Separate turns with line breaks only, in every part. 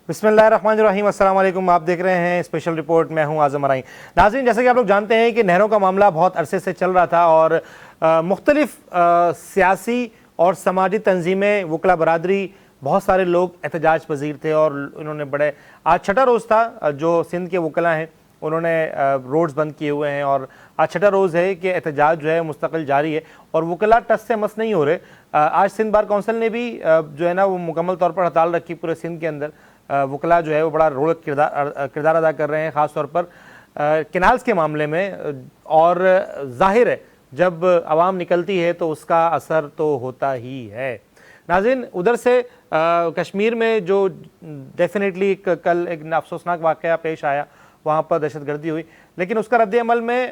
بسم اللہ الرحمن الرحیم، السلام علیکم۔ آپ دیکھ رہے ہیں اسپیشل رپورٹ، میں ہوں اعظم ارائیں۔ ناظرین، جیسے کہ آپ لوگ جانتے ہیں کہ نہروں کا معاملہ بہت عرصے سے چل رہا تھا اور مختلف سیاسی اور سماجی تنظیمیں، وکلا برادری، بہت سارے لوگ احتجاج پذیر تھے اور انہوں نے آج چھٹا روز تھا جو سندھ کے وکلا ہیں انہوں نے روڈز بند کیے ہوئے ہیں اور آج چھٹا روز ہے کہ احتجاج جو ہے مستقل جاری ہے اور وکلا ٹس سے مس نہیں ہو رہے۔ آج سندھ بار کونسل نے بھی جو ہے نا وہ مکمل طور پر ہڑتال رکھی پورے سندھ کے اندر۔ وکلا جو ہے وہ بڑا رول کردار ادا کر رہے ہیں، خاص طور پر کینالز کے معاملے میں، اور ظاہر ہے جب عوام نکلتی ہے تو اس کا اثر تو ہوتا ہی ہے۔ ناظرین، ادھر سے کشمیر میں جو ڈیفینیٹلی کل ایک افسوسناک واقعہ پیش آیا، وہاں پر دہشت گردی ہوئی، لیکن اس کا رد عمل میں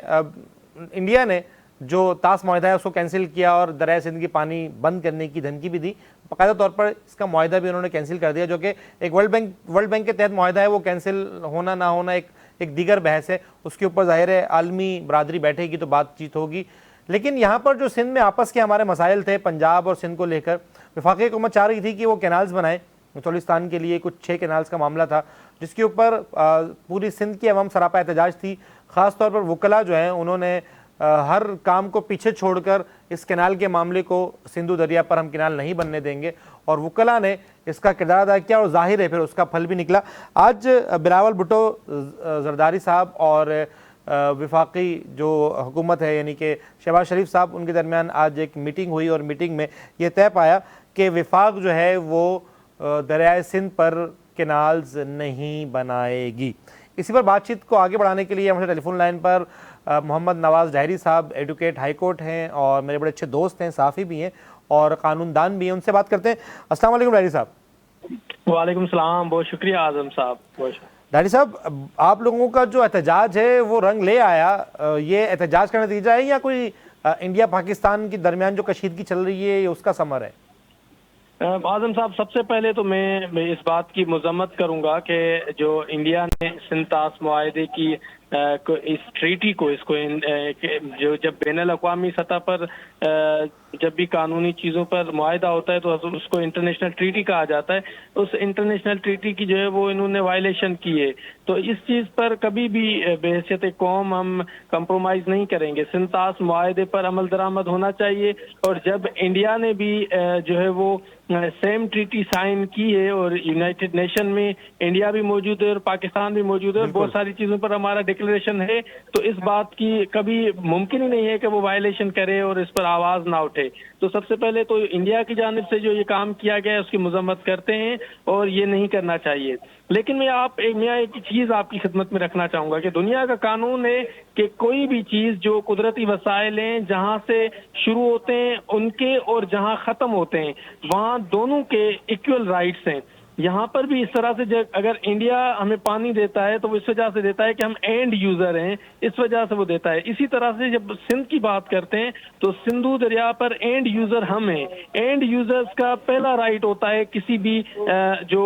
انڈیا نے جو طاس معاہدہ ہے اس کو کینسل کیا اور دریائے سندھ کی پانی بند کرنے کی دھمکی بھی دی۔ باقاعدہ طور پر اس کا معاہدہ بھی انہوں نے کینسل کر دیا، جو کہ ایک ورلڈ بینک کے تحت معاہدہ ہے، وہ کینسل ہونا نہ ہونا ایک دیگر بحث ہے، اس کے اوپر ظاہر ہے عالمی برادری بیٹھے گی تو بات چیت ہوگی۔ لیکن یہاں پر جو سندھ میں آپس کے ہمارے مسائل تھے پنجاب اور سندھ کو لے کر، وفاقی حکومت چاہ رہی تھی کہ وہ کینالز بنائیں، بلوچستان کے لیے کچھ 6 کینالز کا معاملہ تھا جس کے اوپر پوری سندھ کی عوام سراپا احتجاج تھی۔ خاص طور پر وکلا جو ہیں انہوں نے ہر کام کو پیچھے چھوڑ کر اس کینال کے معاملے کو سندھو دریا پر ہم کینال نہیں بننے دیں گے، اور وکلا نے اس کا کردار ادا کیا اور ظاہر ہے پھر اس کا پھل بھی نکلا۔ آج بلاول بھٹو زرداری صاحب اور وفاقی جو حکومت ہے یعنی کہ شہباز شریف صاحب، ان کے درمیان آج ایک میٹنگ ہوئی اور میٹنگ میں یہ طے پایا کہ وفاق جو ہے وہ دریائے سندھ پر کینالز نہیں بنائے گی۔ اسی پر بات چیت کو آگے بڑھانے کے لیے ہمارے ٹیلی فون لائن پر محمد نواز ڈاہری صاحب، ایڈوکیٹ ہائی کورٹ ہیں اور میرے بڑے اچھے دوست ہیں، صحافی بھی ہیں اور قانون دان بھی ہیں، ان سے بات کرتے ہیں۔ السلام علیکم ڈاہری صاحب۔
وعلیکم السلام، بہت شکریہ اعظم صاحب۔
ڈاہری صاحب، آپ لوگوں کا جو احتجاج ہے وہ رنگ لے آیا، یہ احتجاج کا نتیجہ ہے یا کوئی انڈیا پاکستان کے درمیان جو کشیدگی چل رہی ہے اس کا ثمر ہے؟
اعظم صاحب، سب سے پہلے تو میں اس بات کی مذمت کروں گا کہ جو انڈیا نے سندھ طاس معاہدے کی اس ٹریٹی کو جو جب بین الاقوامی سطح پر جب بھی قانونی چیزوں پر معاہدہ ہوتا ہے تو اس کو انٹرنیشنل ٹریٹی کہا جاتا ہے، اس انٹرنیشنل ٹریٹی کی جو ہے وہ انہوں نے وائلیشن کی ہے، تو اس چیز پر کبھی بھی بحیثیت قوم ہم کمپرومائز نہیں کریں گے۔ سندھ طاس معاہدے پر عمل درآمد ہونا چاہیے، اور جب انڈیا نے بھی جو ہے وہ سیم ٹریٹی سائن کی ہے اور یونائٹڈ نیشن میں انڈیا بھی موجود ہے اور پاکستان بھی موجود ہے اور بہت ساری چیزوں پر ہمارا ڈکلیریشن ہے، تو اس بات کی کبھی ممکن ہی نہیں ہے کہ وہ وائلیشن کرے اور اس پر آواز نہ اٹھے۔ تو سب سے پہلے تو انڈیا کی جانب سے جو یہ کام کیا گیا ہے اس کی مذمت کرتے ہیں اور یہ نہیں کرنا چاہیے۔ لیکن میں ایک چیز آپ کی خدمت میں رکھنا چاہوں گا کہ دنیا کا قانون ہے کہ کوئی بھی چیز جو قدرتی وسائل ہیں جہاں سے شروع ہوتے ہیں ان کے اور جہاں ختم ہوتے ہیں وہاں دونوں کے ایکول رائٹس ہیں۔ یہاں پر بھی اس طرح سے اگر انڈیا ہمیں پانی دیتا ہے تو وہ اس وجہ سے دیتا ہے کہ ہم اینڈ یوزر ہیں، اس وجہ سے وہ دیتا ہے۔ اسی طرح سے جب سندھ کی بات کرتے ہیں تو سندھو دریا پر اینڈ یوزر ہم ہیں۔ اینڈ یوزرز کا پہلا رائٹ ہوتا ہے کسی بھی جو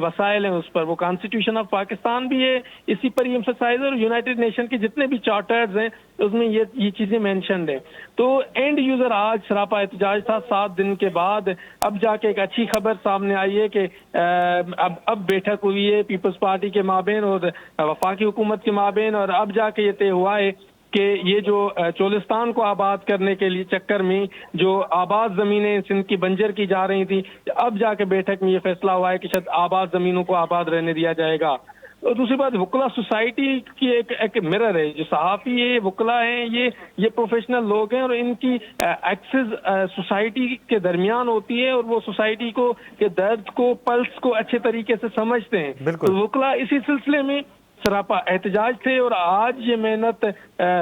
وسائل ہیں اس پر، وہ کانسٹیٹیوشن آف پاکستان بھی ہے، اسی پر یہ ایمفسائز اور یونائٹڈ نیشن کے جتنے بھی چارٹرز ہیں اس میں یہ چیزیں مینشنڈ ہیں۔ تو اینڈ یوزر آج سراپا احتجاج تھا 7 دن کے بعد، اب جا کے ایک اچھی خبر سامنے آئی ہے کہ اب بیٹھک ہوئی ہے پیپلز پارٹی کے مابین اور وفاقی حکومت کے مابین، اور اب جا کے یہ طے ہوا ہے کہ یہ جو چولستان کو آباد کرنے کے لیے چکر میں جو آباد زمینیں سندھ کی بنجر کی جا رہی تھی، اب جا کے بیٹھک میں یہ فیصلہ ہوا ہے کہ شاید آباد زمینوں کو آباد رہنے دیا جائے گا۔ اور دوسری بات، وکلا سوسائٹی کی ایک مرر ہے، جو صحافی ہے، وکلا ہیں، یہ پروفیشنل لوگ ہیں اور ان کی ایکسس سوسائٹی کے درمیان ہوتی ہے اور وہ سوسائٹی کو کے درد کو، پلس کو اچھے طریقے سے سمجھتے ہیں۔ تو وکلا اسی سلسلے میں سراپا احتجاج تھے اور آج یہ محنت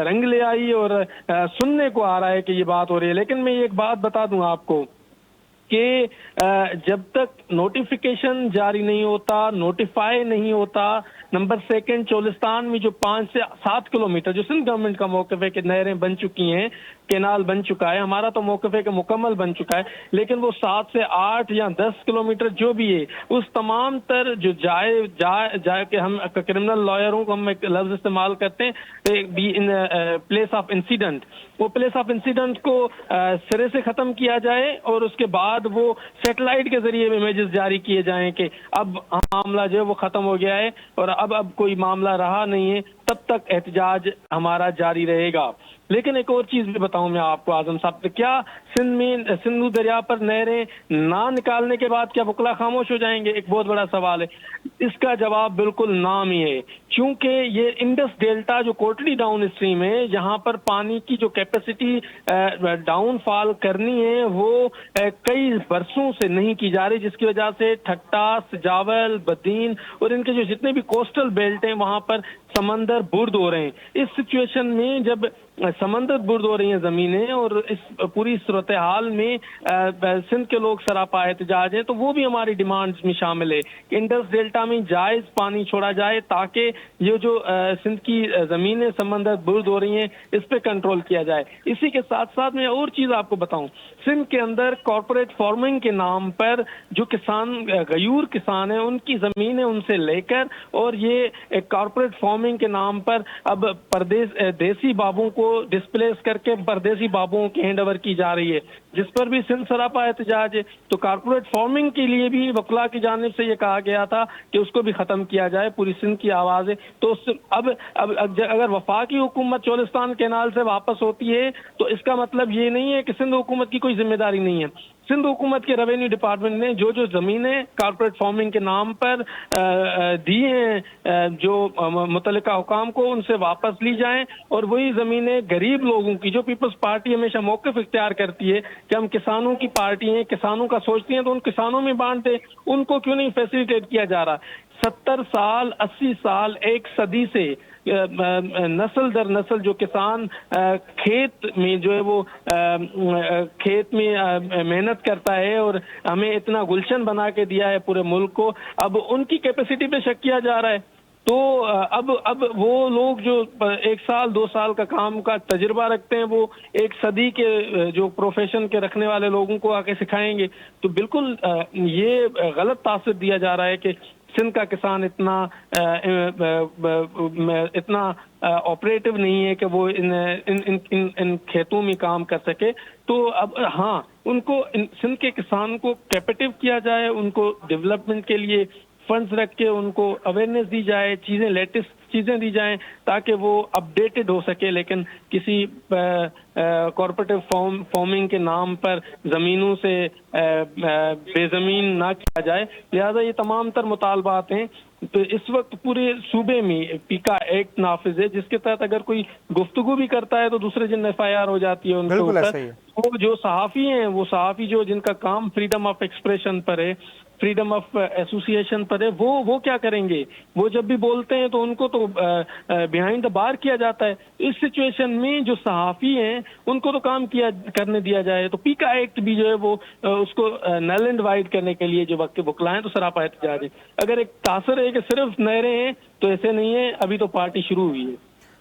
رنگ لے آئی اور سننے کو آ رہا ہے کہ یہ بات ہو رہی ہے۔ لیکن میں ایک بات بتا دوں آپ کو کہ جب تک نوٹیفیکیشن جاری نہیں ہوتا، نوٹیفائی نہیں ہوتا، نمبر 2 چولستان میں جو 5 سے 7 کلومیٹر جو سندھ گورنمنٹ کا موقف ہے کہ نہریں بن چکی ہیں، کینال بن چکا ہے، ہمارا تو موقف ہے کہ مکمل بن چکا ہے، لیکن وہ 7 سے 8 یا 10 کلومیٹر جو بھی ہے اس تمام تر جو جائے کہ ہم کرمنل لائروں کو ہم ایک لفظ استعمال کرتے ہیں پلیس آف انسیڈنٹ، وہ پلیس آف انسیڈنٹ کو سرے سے ختم کیا جائے اور اس کے بعد بعد وہ سیٹلائٹ کے ذریعے امیجز جاری کیے جائیں کہ اب معاملہ جو ہے وہ ختم ہو گیا ہے اور اب کوئی معاملہ رہا نہیں ہے، تب تک احتجاج ہمارا جاری رہے گا۔ لیکن ایک اور چیز بھی بتاؤں میں آپ کو اعظم صاحب، کیا سندھ میں سندھو دریا پر نہریں نہ نکالنے کے بعد کیا وکلا خاموش ہو جائیں گے؟ ایک بہت بڑا سوال ہے۔ اس کا جواب بالکل نام ہی ہے، کیونکہ یہ انڈس ڈیلٹا جو کوٹلی ڈاؤن اسٹریم ہے، جہاں پر پانی کی جو کیپیسٹی ڈاؤن فال کرنی ہے وہ کئی برسوں سے نہیں کی جا رہی، جس کی وجہ سے ٹھٹا، سجاول، بدین اور ان کے جو جتنے بھی کوسٹل بیلٹ ہیں وہاں پر سمندر برد ہو رہے ہیں۔ اس سچویشن میں جب سمندر برد ہو رہی ہیں زمینیں اور اس پوری صورتحال میں سندھ کے لوگ سراپا احتجاج ہیں، تو وہ بھی ہماری ڈیمانڈز میں شامل ہے کہ انڈس ڈیلٹا میں جائز پانی چھوڑا جائے تاکہ یہ جو سندھ کی زمینیں سمندر برد ہو رہی ہیں اس پہ کنٹرول کیا جائے۔ اسی کے ساتھ ساتھ میں اور چیز آپ کو بتاؤں، سندھ کے اندر کارپوریٹ فارمنگ کے نام پر جو کسان غیور کسان ہیں ان کی زمینیں ان سے لے کر اور یہ کارپوریٹ فارمنگ کے نام پر اب دیسی بابوں کو ڈسپلیس کر کے پردیسی بابوں کی ہینڈ اوور کی جا رہی ہے، جس پر بھی سندھ سراپا احتجاج ہے۔ تو کارپوریٹ فارمنگ کے لیے بھی وکلا کی جانب سے یہ کہا گیا تھا کہ اس کو بھی ختم کیا جائے، پوری سندھ کی آواز ہے۔ تو اب اگر وفاقی حکومت چولستان کینال سے واپس ہوتی ہے تو اس کا مطلب یہ نہیں ہے کہ سندھ حکومت کی کوئی ذمہ داری نہیں ہے۔ سندھ حکومت کے ریونیو ڈپارٹمنٹ نے جو زمینیں کارپوریٹ فارمنگ کے نام پر دی ہیں جو متعلقہ حکام کو، ان سے واپس لی جائیں اور وہی زمینیں غریب لوگوں کی، جو پیپلز پارٹی ہمیشہ موقف اختیار کرتی ہے کہ ہم کسانوں کی پارٹی ہیں، کسانوں کا سوچتی ہیں، تو ان کسانوں میں بانٹ دیں۔ ان کو کیوں نہیں فیسیلیٹیٹ کیا جا رہا؟ 70 سال، 80 سال، ایک صدی سے نسل در نسل جو کسان کھیت میں جو ہے وہ کھیت میں محنت کرتا ہے اور ہمیں اتنا گلشن بنا کے دیا ہے پورے ملک کو، اب ان کی کیپیسٹی پہ شک کیا جا رہا ہے۔ تو اب وہ لوگ جو 1 سال 2 سال کا کام کا تجربہ رکھتے ہیں وہ ایک صدی کے جو پروفیشن کے رکھنے والے لوگوں کو آ کے سکھائیں گے، تو بالکل یہ غلط تاثر دیا جا رہا ہے کہ سندھ کا کسان اتنا آپریٹو نہیں ہے کہ وہ ان کھیتوں میں کام کر سکے۔ تو اب ہاں، ان کو سندھ کے کسان کو کیپیٹو کیا جائے، ان کو ڈیولپمنٹ کے لیے فنڈز رکھ کے ان کو اویئرنیس دی جائے، چیزیں لیٹسٹ چیزیں دی جائیں تاکہ وہ اپڈیٹڈ ہو سکے، لیکن کسی کارپوریٹو فارمنگ کے نام پر زمینوں سے بے زمین نہ کیا جائے۔ لہذا یہ تمام تر مطالبات ہیں۔ تو اس وقت پورے صوبے میں پیکا ایکٹ نافذ ہے، جس کے تحت اگر کوئی گفتگو بھی کرتا ہے تو دوسرے دن FIR ہو جاتی ہے ان کے اوپر۔ وہ جو صحافی ہیں، وہ صحافی جو جن کا کام فریڈم آف ایکسپریشن پر ہے، فریڈم آف ایسوسیشن پر ہے، وہ کیا کریں گے؟ وہ جب بھی بولتے ہیں تو ان کو تو بیہائنڈ دا بار کیا جاتا ہے۔ اس سچویشن میں جو صحافی ہیں ان کو تو کام کرنے دیا جائے۔ تو پیکا ایکٹ بھی جو ہے وہ اس کو نل اینڈ وائڈ کرنے کے لیے جو وقت بکلائیں تو سراپا احتجاج ہے۔ اگر ایک تاثر ہے کہ صرف نہریں ہیں تو ایسے نہیں ہے، ابھی تو پارٹی شروع ہوئی ہے۔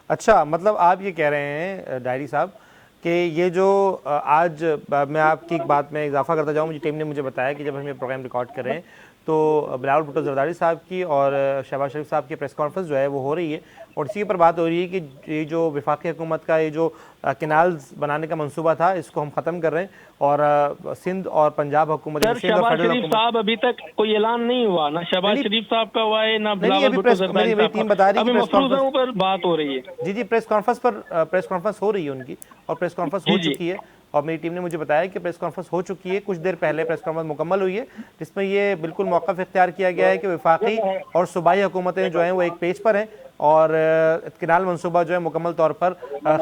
اچھا، مطلب آپ یہ کہہ رہے ہیں ڈائری صاحب کہ یہ جو آج میں آپ کی ایک بات میں اضافہ کرتا جاؤں، مجھے ٹیم نے مجھے بتایا کہ جب ہم یہ پروگرام ریکارڈ کر رہے ہیں تو بلاول بھٹو زرداری صاحب کی اور شہباز شریف صاحب کی پریس کانفرنس جو ہے وہ ہو رہی ہے، اور اسی پر بات ہو رہی ہے کہ یہ جو وفاقی حکومت کا یہ جو کینالز بنانے کا منصوبہ تھا اس کو ہم ختم کر رہے ہیں، اور سندھ اور پنجاب حکومت
شہباز شریف صاحب ابھی تک کوئی اعلان نہیں ہوا، نہ شہباز شریف صاحب کا ہوا ہے نہ بلاول بھٹو زرداری صاحب کا۔ ابھی مفروضوں پر بات ہو رہی ہے۔
جی پریس کانفرنس ہو رہی ہے ان کی، اور پریس کانفرنس ہو چکی ہے، اور میری ٹیم نے مجھے بتایا کہ پریس کانفرنس ہو چکی ہے، کچھ دیر پہلے پریس کانفرنس مکمل ہوئی ہے، جس میں یہ بالکل موقف اختیار کیا گیا ہے کہ وفاقی اور صوبائی حکومتیں جو ہیں وہ ایک پیج پر ہیں، اور کینال منصوبہ جو ہے مکمل طور پر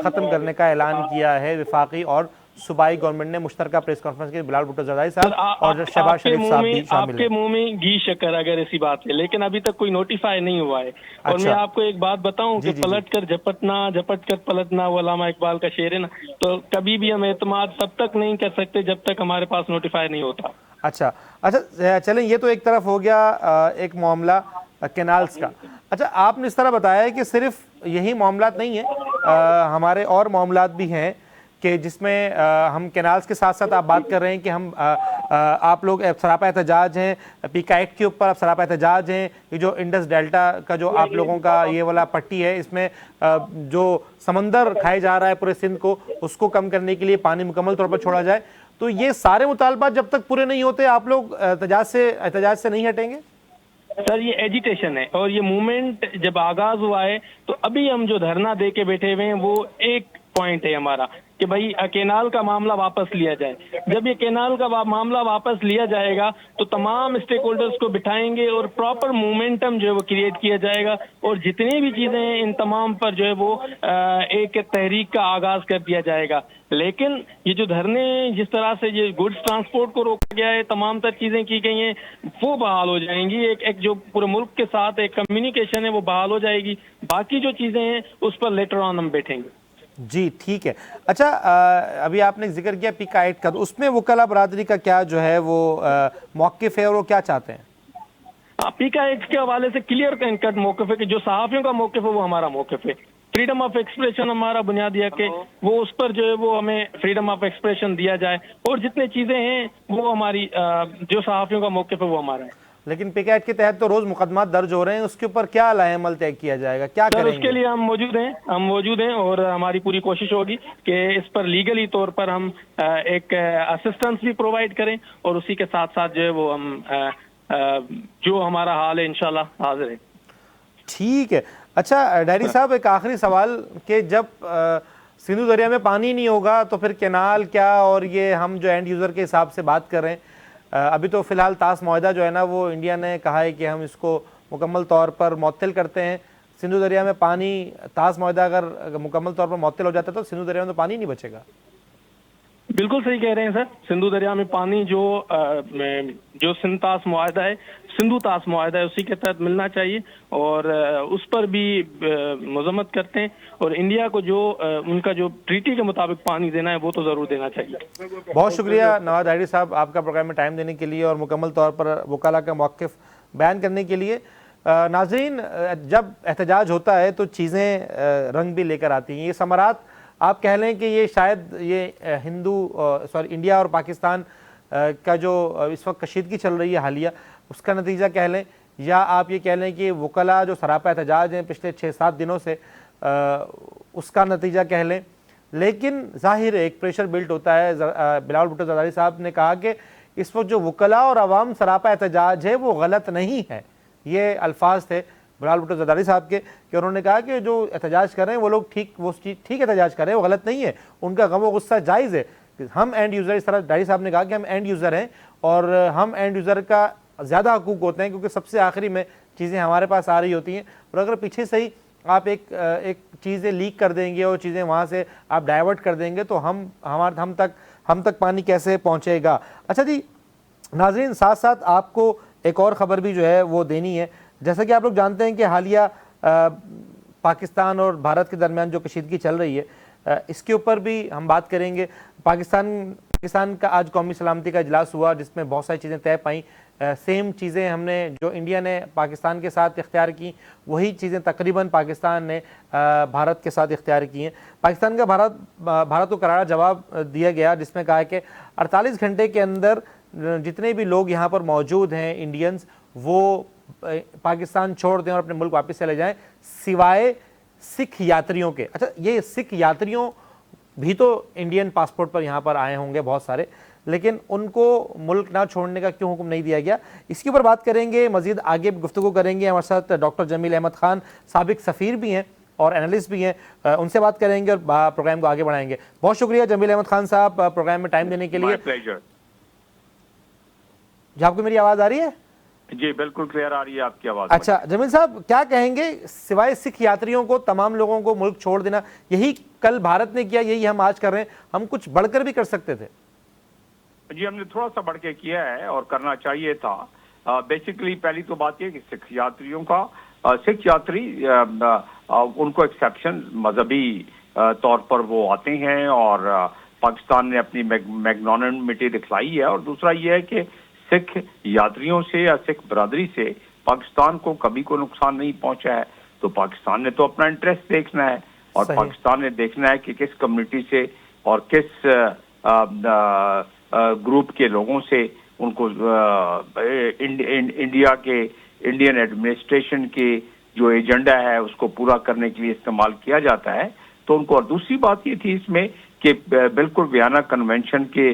ختم کرنے کا اعلان کیا ہے وفاقی اور صوبائی گورنمنٹ نے۔ مشترکہ پریس کانفرنس کے بلاول بھٹو زرداری صاحب اور شہباز شریف صاحب بھی شامل ہیں۔
آپ کے منہ میں گھی شکر اگر ایسی بات ہے، لیکن ابھی تک کوئی نوٹیفائی نہیں ہوا ہے۔ اور میں آپ کو ایک بات بتاؤں کہ پلٹ کر جھپٹنا، جھپٹ کر پلٹنا، وہ علامہ اقبال کا شعر ہے نا، تو کبھی بھی ہم اعتماد تب تک نہیں کر سکتے جب تک ہمارے پاس نوٹیفائی نہیں ہوتا۔
اچھا چلیں، یہ تو ایک طرف ہو گیا ایک معاملہ کینالز کا۔ اچھا، آپ نے اس طرح بتایا کہ صرف یہی معاملات نہیں ہیں، ہمارے اور معاملات بھی ہیں کہ جس میں ہم کینالز کے ساتھ ساتھ آپ بات کر رہے ہیں کہ ہم آپ لوگ سراپا احتجاج ہیں پیکا ایکٹ کے اوپر، اب سراپا احتجاج ہیں یہ جو انڈس ڈیلٹا کا جو آپ لوگوں کا یہ والا پٹی ہے، اس میں جو سمندر کھائے جا رہا ہے پورے سندھ کو، اس کو کم کرنے کے لیے پانی مکمل طور پر چھوڑا جائے۔ تو یہ سارے مطالبات جب تک پورے نہیں ہوتے آپ لوگ احتجاج سے نہیں ہٹیں گے؟
سر یہ ایجیٹیشن ہے اور یہ موومنٹ جب آغاز ہوا ہے تو ابھی ہم جو دھرنا دے کے بیٹھے ہوئے ہیں وہ ایک پوائنٹ ہے ہمارا کہ بھائی کینال کا معاملہ واپس لیا جائے. جب یہ کینال کا معاملہ واپس لیا جائے گا تو تمام اسٹیک ہولڈرز کو بٹھائیں گے اور پراپر مومنٹم جو ہے وہ کریٹ کیا جائے گا اور جتنی بھی چیزیں ہیں ان تمام پر جو ہے وہ ایک تحریک کا آغاز کر دیا جائے گا. لیکن یہ جو دھرنے جس طرح سے یہ گڈس ٹرانسپورٹ کو روکا گیا ہے, تمام تر چیزیں کی گئی ہیں, وہ بحال ہو جائیں گی. ایک جو پورے ملک کے ساتھ ایک کمیونیکیشن ہے وہ بحال ہو جائے گی. باقی جو چیزیں ہیں اس پر لیٹر آن ہم بیٹھیں گے.
جی ٹھیک ہے. اچھا ابھی آپ نے ذکر کیا پیکا 8 کا, تو اس میں وکلا برادری کا کیا جو ہے وہ موقف ہے اور وہ کیا چاہتے ہیں؟
پیکا 8 کے حوالے سے کلیئر کٹ موقف ہے کہ جو صحافیوں کا موقف ہے وہ ہمارا موقف ہے. فریڈم آف ایکسپریشن ہمارا بنیادی حق ہے, وہ اس پر جو ہے وہ ہمیں فریڈم آف ایکسپریشن دیا جائے اور جتنے چیزیں ہیں وہ ہماری جو صحافیوں کا موقف ہے وہ ہمارا ہے.
لیکن پیکا 8 کے تحت تو روز مقدمات درج ہو رہے ہیں, اس کے اوپر کیا لائحہ عمل طے کیا جائے گا, کیا کریں گے؟
اس کے لیے ہم موجود ہیں اور ہماری پوری کوشش ہوگی کہ اس پر لیگلی طور پر ہم ایک اسسٹنس بھی پرووائڈ کریں اور اسی کے ساتھ ساتھ جو ہے وہ ہم جو ہمارا حال ہے انشاءاللہ حاضر ہے.
ٹھیک ہے. اچھا ڈائری صاحب ایک آخری سوال کہ جب سندھو دریا میں پانی نہیں ہوگا تو پھر کینال کیا, اور یہ ہم جو اینڈ یوزر کے حساب سے بات کر رہے ہیں, ابھی تو فی الحال طاس معاہدہ جو ہے نا وہ انڈیا نے کہا ہے کہ ہم اس کو مکمل طور پر معطل کرتے ہیں. سندھو دریا میں پانی, طاس معاہدہ اگر مکمل طور پر معطل ہو جاتا ہے تو سندھو دریا میں تو پانی نہیں بچے گا.
بالکل صحیح کہہ رہے ہیں سر. سندھو دریا میں پانی جو سندھ طاس معاہدہ ہے, سندھو طاس معاہدہ ہے, اسی کے تحت ملنا چاہیے اور اس پر بھی مذمت کرتے ہیں اور انڈیا کو جو ان کا جو ٹریٹی کے مطابق پانی دینا ہے وہ تو ضرور دینا چاہیے.
بہت شکریہ نواز ڈائری صاحب آپ کا پروگرام میں ٹائم دینے کے لیے اور مکمل طور پر وکلا کا موقف بیان کرنے کے لیے. ناظرین, جب احتجاج ہوتا ہے تو چیزیں رنگ بھی لے کر آتی ہیں. یہ ثمرات آپ کہہ لیں کہ یہ شاید یہ انڈیا اور پاکستان کا جو اس وقت کشیدگی چل رہی ہے حالیہ, اس کا نتیجہ کہہ لیں, یا آپ یہ کہہ لیں کہ وکلا جو سراپا احتجاج ہیں پچھلے 6-7 دنوں سے اس کا نتیجہ کہہ لیں. لیکن ظاہر ایک پریشر بلٹ ہوتا ہے. بلاول بھٹو زرداری صاحب نے کہا کہ اس وقت جو وکلا اور عوام سراپا احتجاج ہے وہ غلط نہیں ہے. یہ الفاظ تھے بلاول بھٹو زرداری صاحب کے, کہ انہوں نے کہا کہ جو احتجاج کر رہے ہیں وہ لوگ ٹھیک احتجاج کر رہے ہیں, وہ غلط نہیں ہے, ان کا غم و غصہ جائز ہے. ہم اینڈ یوزر, اس طرح ڈائری صاحب نے کہا کہ ہم اینڈ یوزر ہیں اور ہم اینڈ یوزر کا زیادہ حقوق ہوتے ہیں کیونکہ سب سے آخری میں چیزیں ہمارے پاس آ رہی ہوتی ہیں, اور اگر پیچھے سے ہی آپ ایک چیزیں لیک کر دیں گے اور چیزیں وہاں سے آپ ڈائیورٹ کر دیں گے تو ہم تک پانی کیسے پہنچے گا. اچھا جی ناظرین, ساتھ ساتھ آپ کو ایک اور خبر بھی جو ہے وہ دینی ہے. جیسا کہ آپ لوگ جانتے ہیں کہ حالیہ پاکستان اور بھارت کے درمیان جو کشیدگی چل رہی ہے اس کے اوپر بھی ہم بات کریں گے. پاکستان کا آج قومی سلامتی کا اجلاس ہوا جس میں بہت ساری چیزیں طے پائیں. سیم چیزیں ہم نے جو انڈیا نے پاکستان کے ساتھ اختیار کی وہی چیزیں تقریباً پاکستان نے بھارت کے ساتھ اختیار کی ہیں. پاکستان کا بھارت کو کرارا جواب دیا گیا جس میں کہا ہے کہ 48 گھنٹے کے اندر جتنے بھی لوگ یہاں پر موجود ہیں انڈینز وہ پاکستان چھوڑ دیں اور اپنے ملک واپس چلے جائیں سوائے سکھ یاتریوں کے. اچھا یہ سکھ یاتریوں بھی تو انڈین پاسپورٹ پر یہاں پر آئے ہوں گے بہت سارے, لیکن ان کو ملک نہ چھوڑنے کا کیوں حکم نہیں دیا گیا, اس کے اوپر بات کریں گے. مزید آگے گفتگو کریں گے. ہمارے ساتھ ڈاکٹر جمیل احمد خان سابق سفیر بھی ہیں اور انالسٹ بھی ہیں, ان سے بات کریں گے اور پروگرام کو آگے بڑھائیں گے. بہت شکریہ جمیل احمد خان صاحب پروگرام میں ٹائم دینے کے لیے. جی آپ کو میری آواز آ رہی ہے؟
جی بالکل کلیئر آ رہی ہے آپ کی آواز.
اچھا جمیل صاحب کیا کہیں گے, سوائے سکھ یاتریوں کو تمام لوگوں کو ملک چھوڑ دینا, یہی کل بھارت نے کیا, یہی ہم آج کر رہے ہیں, ہم کچھ بڑھ کر بھی کر سکتے تھے.
جی ہم نے تھوڑا سا بڑھ کے کیا ہے اور کرنا چاہیے تھا. بیسیکلی پہلی تو بات یہ کہ سکھ یاتریوں کا سکھ یاتری ان کو ایکسیپشن مذہبی طور پر وہ آتے ہیں اور پاکستان نے اپنی میگنانمٹی دکھلائی ہے. اور دوسرا یہ ہے کہ سکھ یاتریوں سے یا سکھ برادری سے پاکستان کو کبھی کوئی نقصان نہیں پہنچا ہے. تو پاکستان نے تو اپنا انٹرسٹ دیکھنا ہے اور پاکستان نے دیکھنا ہے کہ کس کمیونٹی سے اور کس گروپ کے لوگوں سے ان کو انڈیا کے انڈین ایڈمنسٹریشن کے جو ایجنڈا ہے اس کو پورا کرنے کے لیے استعمال کیا جاتا ہے. تو ان کو, اور دوسری بات یہ تھی اس میں کہ بالکل ویانا کنونشن کے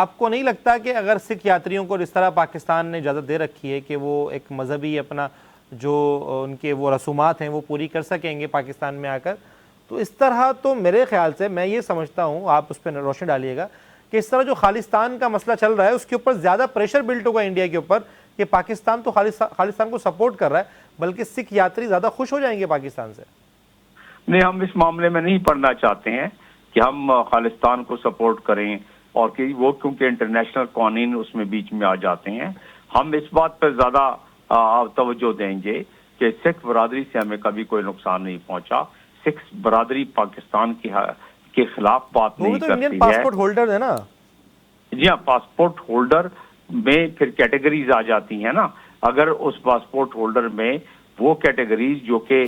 آپ کو نہیں لگتا کہ اگر سکھ یاتریوں کو اس طرح پاکستان نے اجازت دے رکھی ہے کہ وہ ایک مذہبی اپنا جو ان کے وہ رسومات ہیں وہ پوری کر سکیں گے پاکستان میں آ کر، تو اس طرح تو میرے خیال سے میں یہ سمجھتا ہوں، آپ اس پہ روشنی ڈالیے گا، کہ اس طرح جو خالستان کا مسئلہ چل رہا ہے اس کے اوپر زیادہ پریشر بلٹ ہوگا انڈیا کے اوپر کہ پاکستان تو خالستان کو سپورٹ کر رہا ہے، بلکہ سکھ یاتری زیادہ خوش ہو جائیں گے پاکستان سے۔
نہیں، ہم اس معاملے میں نہیں پڑھنا چاہتے ہیں کہ ہم خالستان کو سپورٹ کریں، اور کہ وہ کیونکہ انٹرنیشنل قوانین اس میں بیچ میں آ جاتے ہیں۔ ہم اس بات پر زیادہ توجہ دیں گے کہ سکھ برادری سے ہمیں کبھی کوئی نقصان نہیں پہنچا۔ سکھ برادری پاکستان کے خلاف بات نہیں کرتی ہے۔
وہ تو انڈین پاسپورٹ ہولڈر ہے نا؟
جی ہاں، پاسپورٹ ہولڈر میں پھر کیٹیگریز آ جاتی ہیں نا۔ اگر اس پاسپورٹ ہولڈر میں وہ کیٹیگریز جو کہ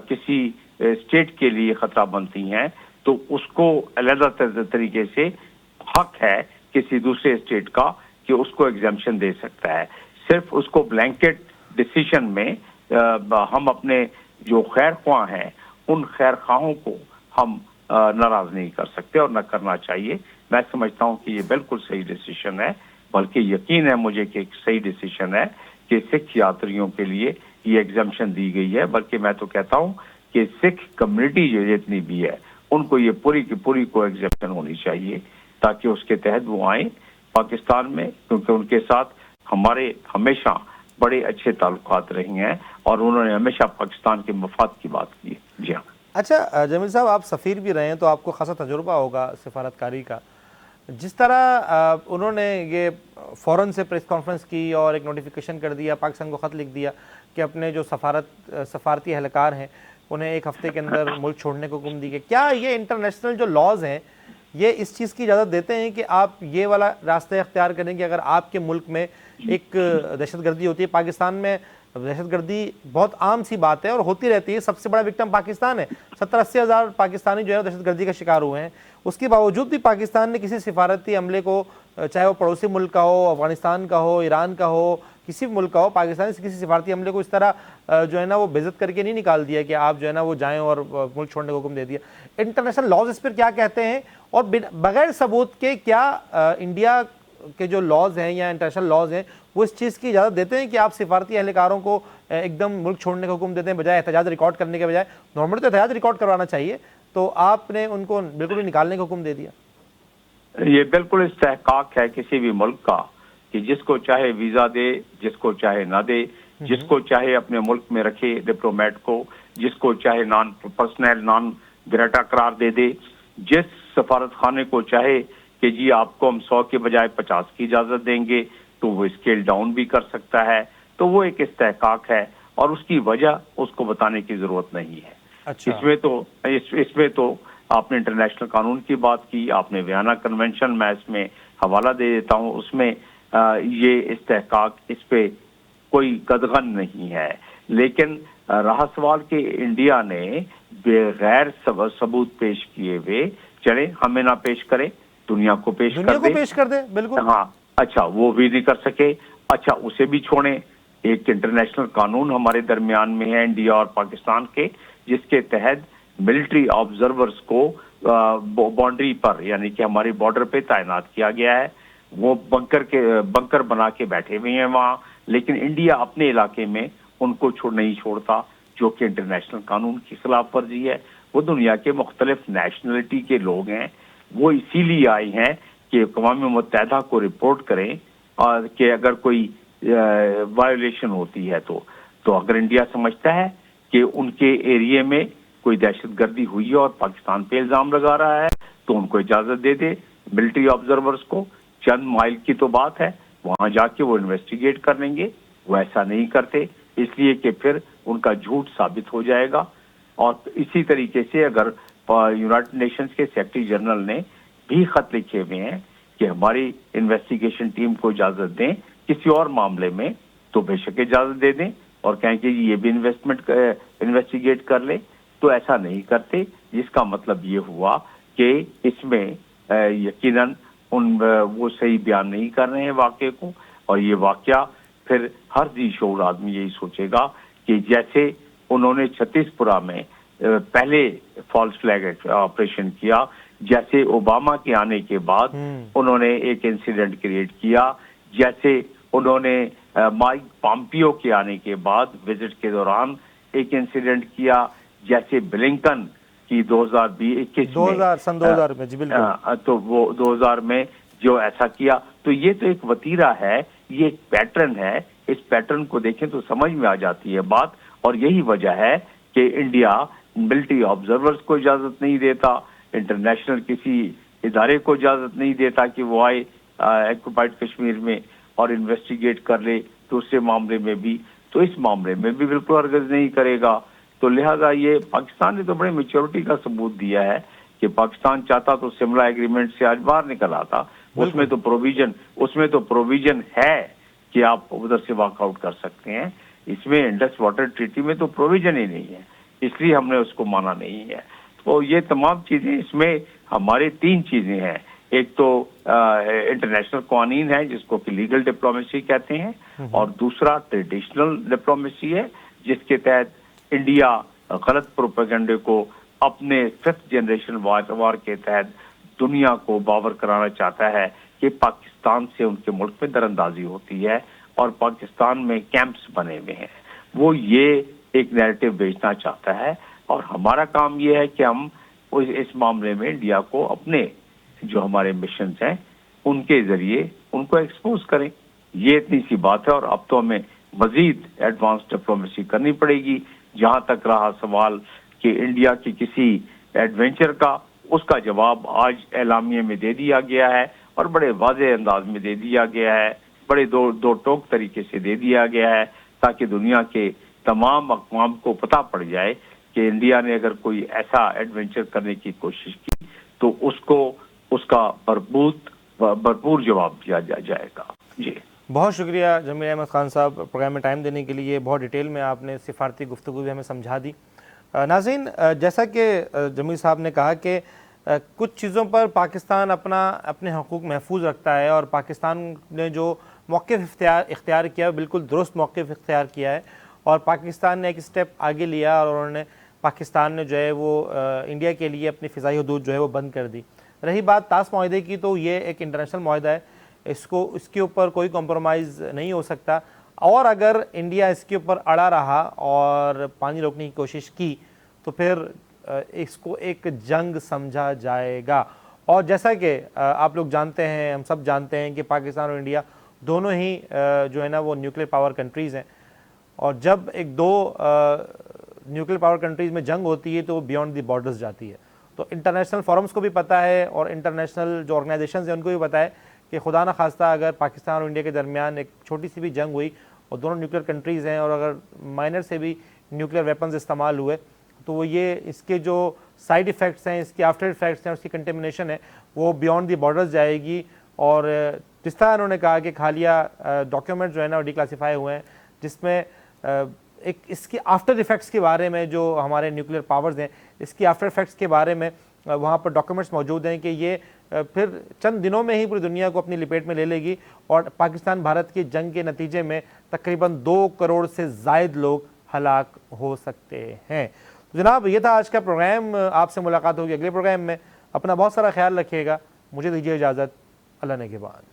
کسی اسٹیٹ کے لیے خطرہ بنتی ہیں تو اس کو علیحدہ طریقے سے حق ہے کسی دوسرے اسٹیٹ کا کہ اس کو ایگزمپشن دے سکتا ہے۔ صرف اس کو بلینکٹ ڈیسیشن میں ہم اپنے جو خیر خواہ ہیں ان خیر خواہوں کو ہم ناراض نہیں کر سکتے اور نہ کرنا چاہیے۔ میں سمجھتا ہوں کہ یہ بالکل صحیح ڈیسیشن ہے، بلکہ یقین ہے مجھے کہ ایک صحیح ڈیسیشن ہے کہ سکھ یاتریوں کے لیے یہ ایگزمپشن دی گئی ہے۔ بلکہ میں تو کہتا ہوں کہ سکھ کمیونٹی جو جتنی بھی ہے ان کو یہ پوری کی پوری کو ایگزمپشن ہونی چاہیے تاکہ اس کے تحت وہ آئیں پاکستان میں، کیونکہ ان کے ساتھ ہمارے ہمیشہ بڑے اچھے تعلقات رہے ہیں اور انہوں نے ہمیشہ پاکستان کے مفاد کی بات کی ہے۔ جی ہاں۔
اچھا جمیل صاحب، آپ سفیر بھی رہے ہیں تو آپ کو خاصا تجربہ ہوگا سفارتکاری کا۔ جس طرح انہوں نے یہ فوراً سے پریس کانفرنس کی اور ایک نوٹیفیکیشن کر دیا، پاکستان کو خط لکھ دیا کہ اپنے جو سفارتی اہلکار ہیں انہیں ایک ہفتے کے اندر ملک چھوڑنے کو حکم دی گئی، کیا یہ انٹرنیشنل جو لاز ہیں یہ اس چیز کی اجازت دیتے ہیں کہ آپ یہ والا راستہ اختیار کریں کہ اگر آپ کے ملک میں ایک دہشت گردی ہوتی ہے؟ پاکستان میں دہشت گردی بہت عام سی بات ہے اور ہوتی رہتی ہے، سب سے بڑا وکٹم پاکستان ہے، 70-80 ہزار پاکستانی جو ہے دہشت گردی کا شکار ہوئے ہیں۔ اس کے باوجود بھی پاکستان نے کسی سفارتی عملے کو، چاہے وہ پڑوسی ملک کا ہو، افغانستان کا ہو، ایران کا ہو، کسی بھی ملک کا ہو، پاکستان سے کسی سفارتی عملے کو اس طرح جو ہے نا وہ بے عزت کر کے نہیں نکال دیا کہ آپ جو ہے نا وہ جائیں اور ملک چھوڑنے کا حکم دے دیا۔ انٹرنیشنل لاز اس پر کیا کہتے ہیں، اور بغیر ثبوت کے کیا انڈیا کے جو لاز ہیں یا انٹرنیشنل لاز ہیں وہ اس چیز کی اجازت دیتے ہیں کہ آپ سفارتی اہلکاروں کو ایک دم ملک چھوڑنے کا حکم دیتے ہیں بجائے احتجاج ریکارڈ کرنے کے بجائے؟ نارملی تو احتجاج ریکارڈ کروانا چاہیے، تو آپ نے ان کو بالکل ہی نکالنے کا حکم دے دیا۔
یہ بالکل استحقاق ہے کسی بھی ملک کا کہ جس کو چاہے ویزا دے، جس کو چاہے نہ دے، جس کو چاہے اپنے ملک میں رکھے ڈپلومیٹ کو، جس کو چاہے نان پرسنل نان گریٹا قرار دے دے، جس سفارت خانے کو چاہے کہ جی آپ کو ہم 100 کے بجائے 50 کی اجازت دیں گے تو وہ اسکیل ڈاؤن بھی کر سکتا ہے، تو وہ ایک استحقاق ہے اور اس کی وجہ اس کو بتانے کی ضرورت نہیں ہے۔ اس میں تو آپ نے انٹرنیشنل قانون کی بات کی، آپ نے ویانا کنونشن، میں اس میں حوالہ دے دیتا ہوں، اس میں یہ استحقاق اس پہ کوئی قدغن نہیں ہے۔ لیکن رہا سوال کہ انڈیا نے بغیر ثبوت پیش کیے ہوئے چلے ہمیں نہ پیش کرے، دنیا کو پیش کر دے،
بالکل
ہاں، اچھا وہ بھی نہیں کر سکے، اچھا اسے بھی چھوڑیں۔ ایک انٹرنیشنل قانون ہمارے درمیان میں ہے انڈیا اور پاکستان کے، جس کے تحت ملٹری آبزرورز کو باؤنڈری پر یعنی کہ ہماری بارڈر پہ تعینات کیا گیا ہے۔ وہ بنکر بنا کے بیٹھے ہوئے ہیں وہاں، لیکن انڈیا اپنے علاقے میں ان کو نہیں چھوڑتا، جو کہ انٹرنیشنل قانون کی خلاف ورزی ہے۔ وہ دنیا کے مختلف نیشنلٹی کے لوگ ہیں، وہ اسی لیے آئے ہیں کہ اقوام متحدہ کو رپورٹ کریں اور کہ اگر کوئی وائیولیشن ہوتی ہے تو اگر انڈیا سمجھتا ہے کہ ان کے ایریے میں کوئی دہشت گردی ہوئی ہے اور پاکستان پہ الزام لگا رہا ہے تو ان کو اجازت دے دے ملٹری آبزرورز کو، چند مائل کی تو بات ہے، وہاں جا کے وہ انویسٹیگیٹ کر لیں گے۔ وہ ایسا نہیں کرتے اس لیے کہ پھر ان کا جھوٹ ثابت ہو جائے گا۔ اور اسی طریقے سے اگر یونائٹڈ نیشنز کے سیکرٹری جنرل نے بھی خط لکھے ہوئے ہیں کہ ہماری انویسٹیگیشن ٹیم کو اجازت دیں کسی اور معاملے میں، تو بے شک اجازت دے دیں اور کہیں کہ یہ بھی انویسٹیگیٹ کر لے، تو ایسا نہیں کرتے، جس کا مطلب یہ ہوا کہ اس میں یقیناً وہ صحیح بیان نہیں کر رہے ہیں واقعے کو، اور یہ واقعہ پھر ہر ذی شعور آدمی یہی سوچے گا کہ جیسے انہوں نے چھتیس پورہ میں پہلے فالس فلیگ آپریشن کیا، جیسے اوباما کے آنے کے بعد انہوں نے ایک انسیڈنٹ کریٹ کیا، جیسے انہوں نے مائک پامپیو کے آنے کے بعد وزٹ کے دوران ایک انسیڈنٹ کیا، جیسے بلنکن کی 2021
سن 2000 میں، جی بالکل،
تو وہ 2000 میں جو ایسا کیا. تو یہ تو ایک وتیرہ ہے، یہ ایک پیٹرن ہے. اس پیٹرن کو دیکھیں تو سمجھ میں آ جاتی ہے بات. اور یہی وجہ ہے کہ انڈیا ملٹری آبزرورز کو اجازت نہیں دیتا، انٹرنیشنل کسی ادارے کو اجازت نہیں دیتا کہ وہ آئے آکوپائڈ کشمیر میں اور انویسٹیگیٹ کر لے دوسرے معاملے میں بھی. تو اس معاملے میں بھی بالکل ہرگز نہیں کرے گا. تو لہذا یہ پاکستان نے تو بڑے میچورٹی کا ثبوت دیا ہے کہ پاکستان چاہتا تو سملہ ایگریمنٹ سے آج باہر نکل آتا. اس میں تو پروویژن ہے کہ آپ ادھر سے واک آؤٹ کر سکتے ہیں. اس میں انڈس واٹر ٹریٹی میں تو پروویژن ہی نہیں ہے، اس لیے ہم نے اس کو مانا نہیں ہے. تو یہ تمام چیزیں، اس میں ہمارے 3 چیزیں ہیں. ایک تو انٹرنیشنل قوانین ہے جس کو کہ لیگل ڈپلومیسی کہتے ہیں، اور دوسرا ٹریڈیشنل ڈپلومیسی ہے جس کے تحت انڈیا غلط پروپیگنڈے کو اپنے 5th جنریشن وار کے تحت دنیا کو باور کرانا چاہتا ہے کہ پاکستان سے ان کے ملک میں در اندازی ہوتی ہے اور پاکستان میں کیمپس بنے ہوئے ہیں. وہ یہ ایک نیریٹو بیچنا چاہتا ہے، اور ہمارا کام یہ ہے کہ ہم اس معاملے میں انڈیا کو اپنے جو ہمارے مشنز ہیں ان کے ذریعے ان کو ایکسپوز کریں. یہ اتنی سی بات ہے. اور اب تو ہمیں مزید ایڈوانس ڈپلومیسی کرنی پڑے گی. جہاں تک رہا سوال کہ انڈیا کی کسی ایڈونچر کا، اس کا جواب آج اعلامیے میں دے دیا گیا ہے، اور بڑے واضح انداز میں دے دیا گیا ہے، بڑے دو ٹوک طریقے سے دے دیا گیا ہے، تاکہ دنیا کے تمام اقوام کو پتہ پڑ جائے کہ انڈیا نے اگر کوئی ایسا ایڈونچر کرنے کی کوشش کی تو اس کا بھرپور جواب دیا جائے گا. جی
بہت شکریہ جمیل احمد خان صاحب پروگرام میں ٹائم دینے کے لیے. بہت ڈیٹیل میں آپ نے سفارتی گفتگو بھی ہمیں سمجھا دی. ناظرین، جیسا کہ جمیل صاحب نے کہا کہ کچھ چیزوں پر پاکستان اپنے حقوق محفوظ رکھتا ہے، اور پاکستان نے جو موقف اختیار کیا ہے بالکل درست موقف اختیار کیا ہے. اور پاکستان نے ایک اسٹیپ آگے لیا، اور انہوں نے پاکستان نے جو ہے وہ انڈیا کے لیے اپنی فضائی حدود جو ہے وہ بند کر دی. رہی بات طاس معاہدے کی، تو یہ ایک انٹرنیشنل معاہدہ ہے، اس کے اوپر کوئی کمپرومائز نہیں ہو سکتا. اور اگر انڈیا اس کے اوپر اڑا رہا اور پانی روکنے کی کوشش کی تو پھر اس کو ایک جنگ سمجھا جائے گا. اور جیسا کہ آپ لوگ جانتے ہیں، ہم سب جانتے ہیں کہ پاکستان اور انڈیا دونوں ہی جو ہے نا وہ نیوکلیر پاور کنٹریز ہیں. اور جب ایک دو نیوکلیر پاور کنٹریز میں جنگ ہوتی ہے تو وہ بیونڈ دی بارڈرز جاتی ہے. تو انٹرنیشنل فورمز کو بھی پتہ ہے، اور انٹرنیشنل جو آرگنائزیشنز ہیں ان کو بھی پتہ ہے کہ خدا نہ خواستہ اگر پاکستان اور انڈیا کے درمیان ایک چھوٹی سی بھی جنگ ہوئی، اور دونوں نیوکلیر کنٹریز ہیں، اور اگر مائنر سے بھی نیوکلیر ویپنز استعمال ہوئے، تو وہ یہ اس کے جو سائیڈ ایفیکٹس ہیں، اس کے آفٹر ایفیکٹس ہیں، اس کی کنٹیمنیشن ہے، وہ بیونڈ دی بارڈرز جائے گی. اور جس طرح انہوں نے کہا کہ حالیہ ڈاکیومنٹ جو ہے نا وہ ڈی کلاسیفائی ہوئے ہیں، جس میں ایک اس کے آفٹر ایفیکٹس کے بارے میں، جو ہمارے نیوکلیر پاورز ہیں اس کی آفٹر ایفیکٹس کے بارے میں وہاں پر ڈاکیومنٹس موجود ہیں کہ یہ پھر چند دنوں میں ہی پوری دنیا کو اپنی لپیٹ میں لے لے گی، اور پاکستان بھارت کی جنگ کے نتیجے میں تقریباً 2 کروڑ سے زائد لوگ ہلاک ہو سکتے ہیں. جناب، یہ تھا آج کا پروگرام. آپ سے ملاقات ہوگی اگلے پروگرام میں. اپنا بہت سارا خیال رکھیے گا. مجھے دیجیے اجازت. اللہ نے کے بعد.